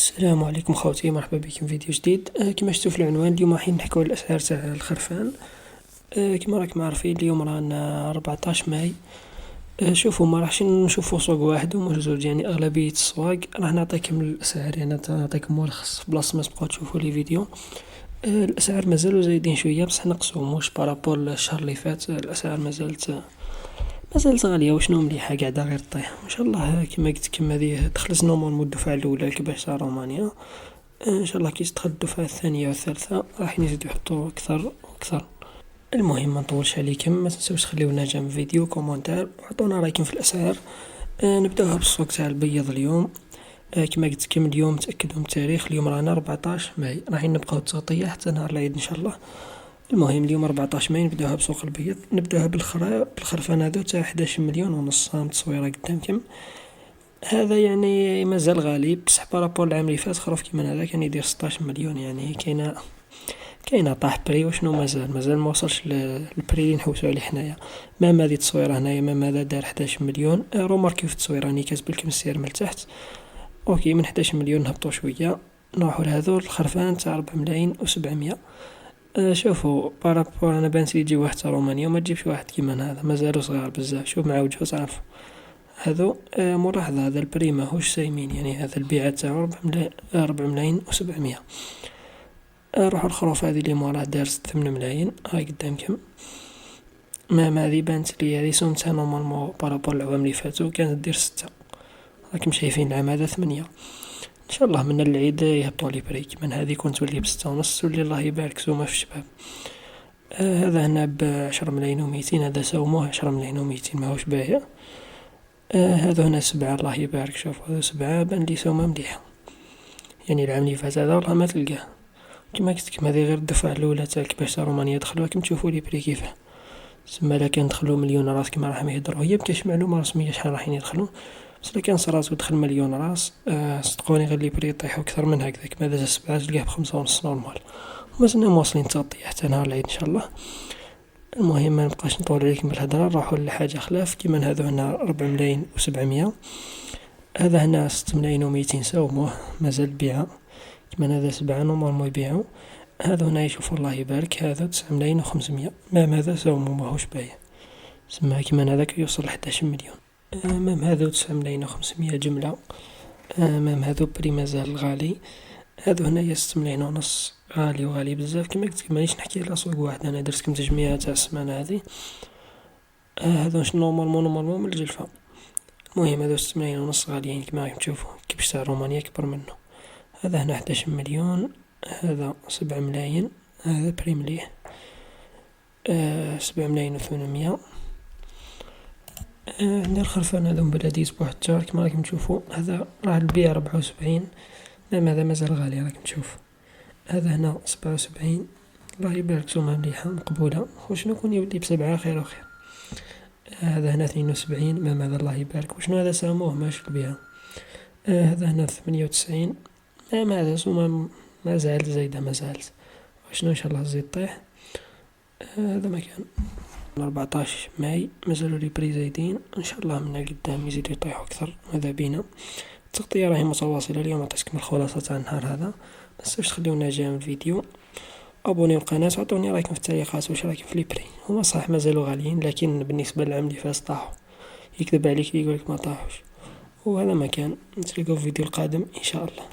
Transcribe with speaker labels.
Speaker 1: السلام عليكم خوتي، مرحبا بكم في فيديو جديد. كما شفتوا في العنوان اليوم راح نحكوا على الاسعار تاع الخرفان. كما راكم عارفين اليوم رانا 14 ماي. شوفوا ما راحش نشوفوا سوق واحد ومش زوج، يعني اغلبيه السواق راح نعطيكم الاسعار، يعني نعطيكم ملخص في بلاصه ما تبقاو تشوفوا لي فيديو. الاسعار مازالوا زايدين شويه بصح نقصوا موش بارابور الشهر اللي فات. الاسعار مازالت غاليه، وشنو مليحه قاعده غير طيح ان شاء الله. كما قلت لكم هذه دخلت نورمالمون الدفعه الاولى كيفاش صار رومانيا. ان شاء الله كي تدخل الدفعه الثانيه والثالثه راح يزيدوا يحطوا اكثر واكثر. المهم ما نطولش عليكم، ما تنسوش تخليو لنا جنب فيديو كومونتير وعطونا رايكم في الاسعار. نبداوها بالسوق تاع البيض اليوم. كما قلت لكم اليوم تاكدوا من التاريخ، اليوم رانا 14 ماي، راح نبقاو التغطيه حتى نهار العيد ان شاء الله. المهم اليوم 14 ماي نبداوها بسوق البيض. نبداوها بالخرفان هذا تاع 11 مليون ونص. تصويره قدامكم. هذا يعني مازال غالي بصح بارابور العام اللي فات خرف كيما هذا كان يدير 16 مليون، يعني كاينه طاح بري. وشنو مازال ما وصلش للبري اللي نحوسوا عليه حنايا. مام هذه التصويره هنايا، مام هذا دار 11 مليون. روماركيو في التصويره راني كاتب لكم السعر من التحت. اوكي من 11 مليون نهبطوا شويه نروحوا لهذو الخرفان تاع 4 ملايين و700. شوفوا بارابور انا بانت لي يجي واحد تاع رومانيا وما تجيبش واحد كيما هذا، مازالو صغار بزاف. شوف مع وجهه تعرف هذو. ملاحظة هذا البري ماهوش سايمين، يعني هذا البيعة تاعو 4 ملايين و700. روحوا الخروف هذه اللي موراه دار 8 ملايين هاي قدامكم. مام هذه بانت لي هذه سومتها نورمالمون بارابور العوام اللي فاتو كانت دير 6. راكم شايفين العام هذا 8. ان شاء الله من العيد يهبطوا لي بري. من هذه كنت تولي ب6.5 واللي الله يبارك زوما في الشباب. هذا هنا ب10 ملايين و200، هذا سوموه 10 ملايين و200 ماهوش باهي. هذا هنا 7 الله يبارك. شوفوا هذا 7 بان لي سومة مليحة، يعني العام اللي فات هذا والله ما تلقاه. كما قلت لكم هذه غير الدفعة الأولى تاع كيفاش تاع رومانيا دخلوها. كم تشوفوا لي بري كيفاه. سما لا كان دخلوا مليون راس كما راهم يهدروا، هي مكاش معلومة رسمية شحال راح يدخلوا، بس لا كان صرات ودخل مليون راس صدقوني غير لي بري يطيحوا أكثر من هكذا. كما هذا 7 تلقاه ب5.5 نورمال. ومازلنا مواصلين التغطية حتى نهار العيد إن شاء الله. المهم ما نبقاش نطول عليكم بالهدرة، نروحوا لحاجة خلاف. كيما هذا هنا 4 ملايين و700. هذا هنا 6 ملايين و200 ساوموه مازال بيعه. كيما هذا 7 نورمالمون يبيعو. هذا هنا يشوفوا الله يبارك هذا 9 ملايين و500. مام هذا ساومو ماهوش بايع، سما كيما هذاك يوصل 11 مليون. مام هذا 9 ملايين و500 جملة. مام هذا بري مازال غالي. هذا هنايا 6 ملايين ونص، غالي وغالي بزاف. كما قلت لكم مانيش نحكي على سوق واحد، انا درت لكم تجميعة تاع السمانة هذه. هذا واش نورمالمون من الجلفة. المهم هذا 6 ملايين ونص غاليين كما راكم تشوفوا. كيفاش تاع رومانيا كبر منه. هذا هنا 11 مليون. هذا 7 ملايين. هذا بري مليح. 7 ملايين و800. عندنا الخرفان هذا بلاديز بواحد الشهر كما راكم تشوفوا. هذا راه البيع 74. هذا مازال غالي راكم تشوف. هذا هنا 77 الله يبارك زوما مليحة مقبولة. وشنو كون يولي ب7 خير وخير. هذا هنا 72. مام هذا الله يبارك. وشنو هذا ساموه ماش البيع. هذا هنا 98. مام هذا زوما مازالت زايدة مازالت. وشنو ان شاء الله تزيد طيح. هذا مكان 14 ماي مازالوا لي بري زايدين ان شاء الله من قدام يزيدوا يطيحوا اكثر. ماذا بينا التغطية راهي متواصلة. اليوم عطيتكم الخلاصة تاع النهار هذا. متنساوش تخليونا جيم الفيديو، ابونيو القناة وعطوني رايكم في التعليقات واش رايكم في لي بري. هما صح مازالوا غاليين لكن بالنسبة للعام اللي فات طاحوا. يكذب عليك يقولك ما طاحوش. وهذا مكان نتلاقاو في الفيديو القادم ان شاء الله.